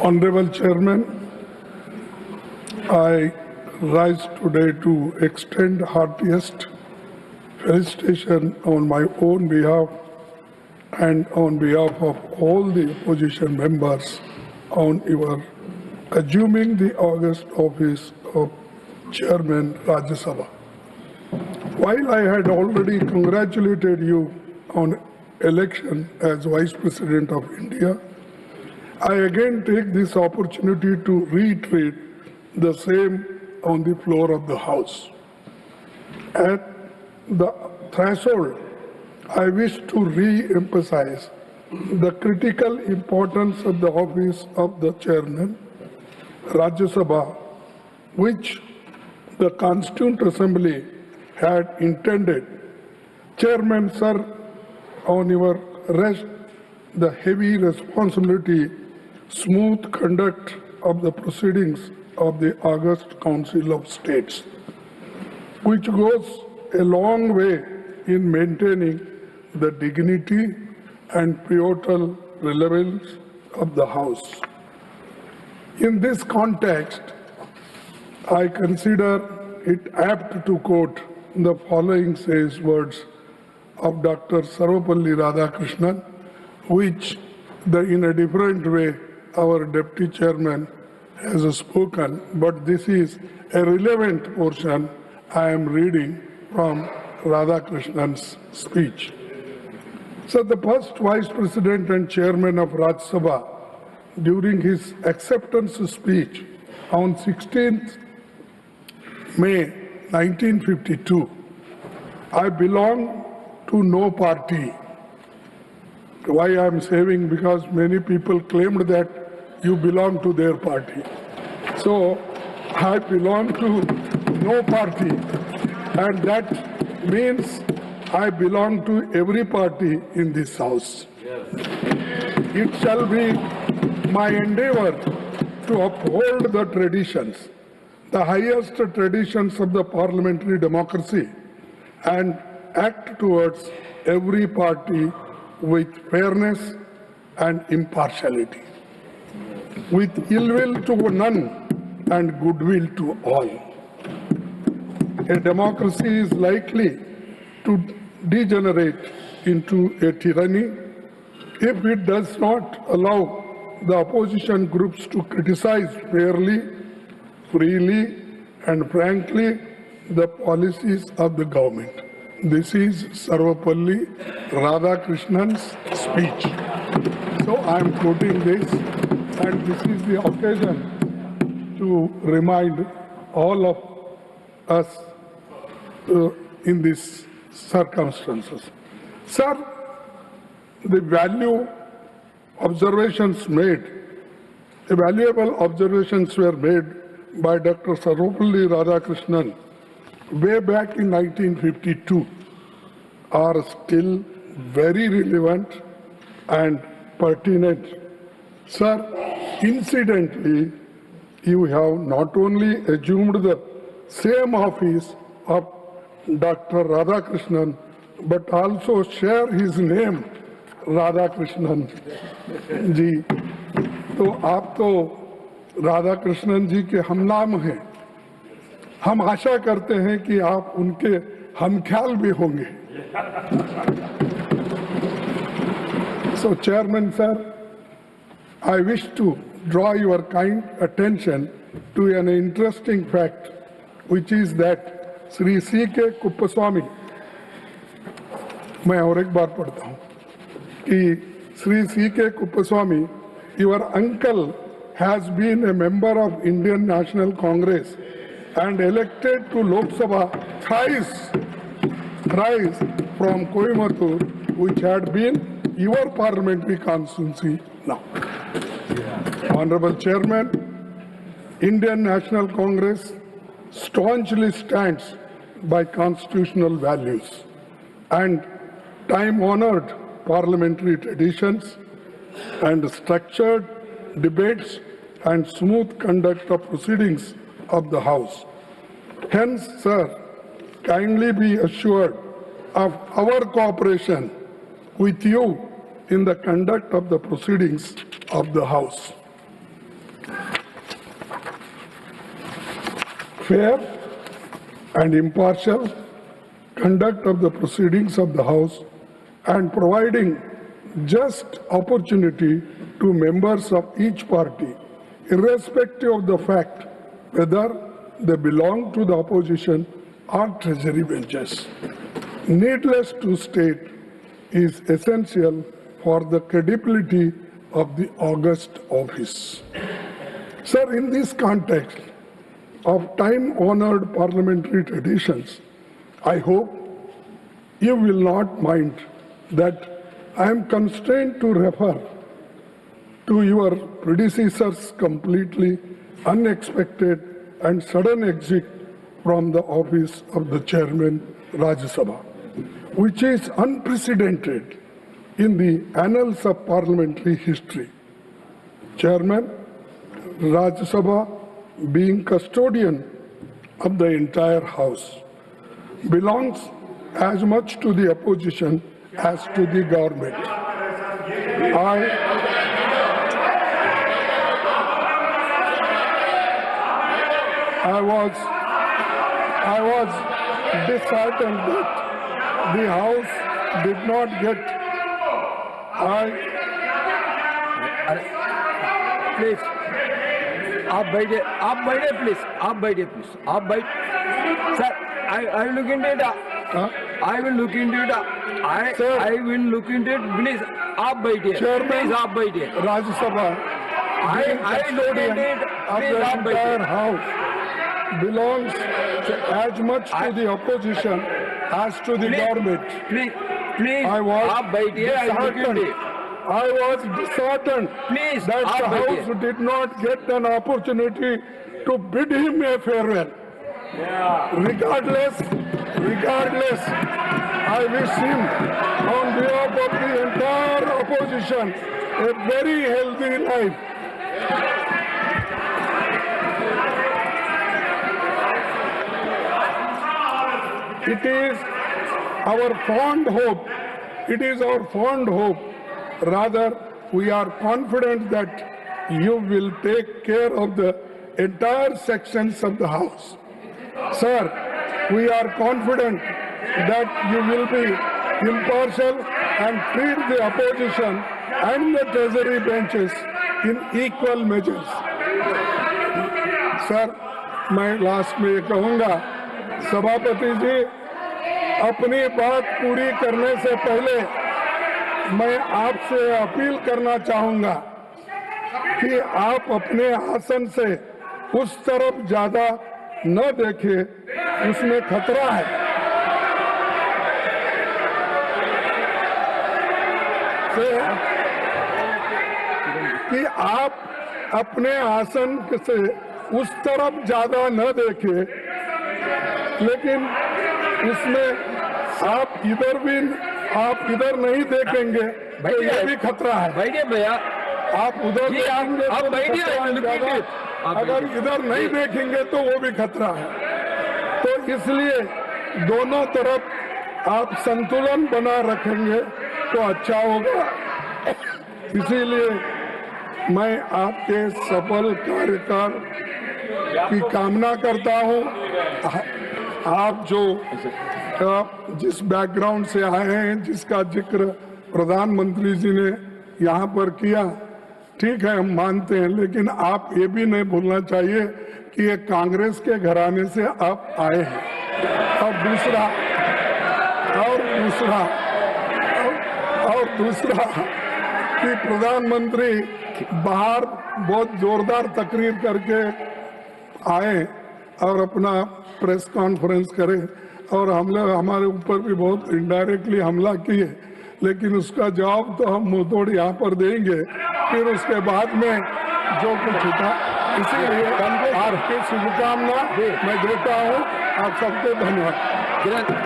Honorable Chairman, I rise today to extend heartiest felicitation on my own behalf and on behalf of all the opposition members on your assuming the august office of Chairman Rajya Sabha. While I had already congratulated you on election as Vice President of India, I again take this opportunity to reiterate the same on the floor of the House. At the threshold, I wish to re-emphasize the critical importance of the office of the Chairman, Rajya Sabha, which the Constituent Assembly had intended. Chairman, sir, on your rest the heavy responsibility, smooth conduct of the proceedings of the August Council of States, which goes a long way in maintaining the dignity and pivotal relevance of the House. In this context, I consider it apt to quote the following sage words of Dr. Sarvepalli Radhakrishnan, which in a different way our Deputy Chairman has spoken, but this is a relevant portion I am reading from Radhakrishnan's speech. So the first Vice President and Chairman of Rajya Sabha, during his acceptance speech on 16th May 1952, I belong to no party. Why I am saying? Because many people claimed that you belong to their party. So I belong to no party, and that means I belong to every party in this House. Yes. It shall be my endeavor to uphold the traditions, the highest traditions of the parliamentary democracy, and act towards every party with fairness and impartiality, with ill will to none and goodwill to all. A democracy is likely to degenerate into a tyranny if it does not allow the opposition groups to criticize fairly, freely, and frankly the policies of the government. This is Sarvepalli Radhakrishnan's speech. So I am quoting this, and this is the occasion to remind all of us in these circumstances. Sir, the valuable observations were made by Dr. Sarvepalli Radhakrishnan way back in 1952 are still very relevant and pertinent. Sir, incidentally, you have not only assumed the same office of Dr. Radhakrishnan, but also share his name, Radhakrishnan जी. तो आप तो राधाकृष्णन जी के हमनाम हैं. हम आशा करते हैं कि आप उनके हमख्याल भी होंगे. So, Chairman, sir, I wish to draw your kind attention to an interesting fact, which is that Sri C.K. Kuppaswamy, मैं और एक बार पढ़ता हूँ कि Sri C.K. Kuppaswamy, your uncle has been a member of Indian National Congress and elected to Lok Sabha thrice from Coimbatore, which had been your parliamentary constituency now. Honorable Chairman, Indian National Congress staunchly stands by constitutional values and time-honored parliamentary traditions and structured debates and smooth conduct of proceedings of the House. Hence, sir, kindly be assured of our cooperation with you in the conduct of the proceedings of the House. fair and impartial conduct of the proceedings of the House and providing just opportunity to members of each party, irrespective of the fact whether they belong to the opposition or treasury benches. Needless to state, is essential for the credibility of the august office. Sir, in this context of time-honored parliamentary traditions, I hope you will not mind that I am constrained to refer to your predecessor's completely unexpected and sudden exit from the office of the chairman Rajya Sabha, which is unprecedented in the annals of parliamentary history. Chairman Rajya Sabha, being custodian of the entire house, belongs as much to the opposition as to the government. I was disheartened that the House did not get. Please आप बैठिए please आप बैठ sir I will look into it. I will look into it. I will look into it. Please आप बैठिए. Chairman, please आप बैठिए. Rajya Sabha, I look into it. Please the आप बैठिए. entire house belongs as much to the opposition as to the government. Please I was आप बैठिए. I look into it. I was disheartened Please that आप the बैठिए. House did not get an opportunity to bid him a farewell. Regardless, I wish him, on behalf of the entire opposition, a very healthy life. It is our fond hope, rather we are confident that you will take care of the entire sections of the House. Sir, we are confident that you will be impartial and treat the opposition and the treasury benches in equal measures. Sir, मैं last में ये कहूँगा, सभापति जी, अपनी बात पूरी करने से पहले मैं आपसे अपील करना चाहूँगा कि आप अपने आसन से उस तरफ ज्यादा न देखें, उसमें खतरा है। कि आप अपने आसन से उस तरफ ज्यादा न देखें, लेकिन उसमें आप इधर नहीं देखेंगे तो ये भी खतरा है। बैठिए भैया. आप उधर देखेंगे आप तो बैठिए. खतरा है ज्यादा, अगर इधर नहीं देखेंगे तो वो भी खतरा है। तो इसलिए दोनों तरफ आप संतुलन बना रखेंगे तो अच्छा होगा। इसीलिए मैं आपके सफल कार्यकाल की कामना करता हूं। आप जिस बैकग्राउंड से आए हैं, जिसका जिक्र प्रधानमंत्री जी ने यहाँ पर किया, ठीक है, हम मानते हैं, लेकिन आप ये भी नहीं भूलना चाहिए कि ये कांग्रेस के घराने से आप आए हैं। और दूसरा कि प्रधानमंत्री बाहर बहुत जोरदार तकरीर करके आए और अपना प्रेस कॉन्फ्रेंस करे और हमारे ऊपर भी बहुत इनडायरेक्टली हमला किए, लेकिन उसका जवाब तो हम मुंहतोड़ यहाँ पर देंगे फिर उसके बाद में जो कुछ था। इसीलिए आपकी शुभकामना मैं देता हूँ। आप सबको धन्यवाद।